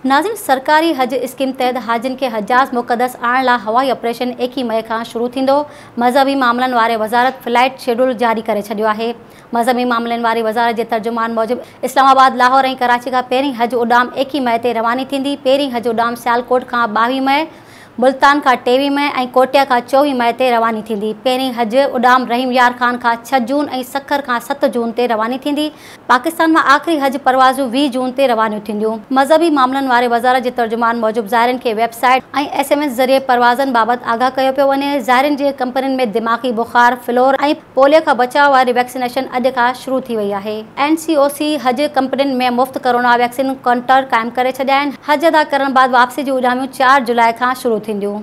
नाज़रीन, सरकारी हज स्कीम तहत हाजिन के हजाज मुक़दस आणण लाइ हवाई ऑपरेशन 21 मई खां शुरू थींदो। मज़हबी मामलनि वारे वज़ारत फ्लाइट शेड्यूल जारी करे छॾियो आहे। मज़हबी मामलनि वारी वज़ारत जे तर्जुमान मूजिबि इस्लामाबाद, लाहौर ऐं कराची खां पहिरीं हज उॾाम 21 मई ते रवानी थींदी। पहिरीं हज उॾाम सियालकोट खां 22 मई, मुल्तान खां 23 मई ऐं कोटिया खां 24 मई ते रवानी थींदी। पहिरीं हज उॾाम रहीम यार ख़ान खां 6 जून ऐं सखर खां 7 जून ते रवानी थींदी। पाकिस्तान मां आख़िरी हज परवाज़ूं 20 जून ते रवानियूं थींदियूं। मज़हबी मामलनि वारे वज़ारत जे तर्जुमान मूजिबि ज़ाइरनि खे वेबसाइट ऐं SMS ज़रिए परवाज़नि बाबति आगाह कयो पियो वञे। ज़ाइरनि जे कंपनियुनि में दिमाग़ी बुख़ार, फ्लोर ऐं पोलियो खां बचाव वारी वैक्सीनेशन अॼु खां शुरू थी वई आहे। NCOC हज कंपनियुनि में मुफ़्त कोरोना वैक्सीन काउंटर क़ाइमु करे छॾिया आहिनि। हज अदा करण बैदि वापसी जूं उॾामियूं 4 जुलाई खां शुरू थींदियूं।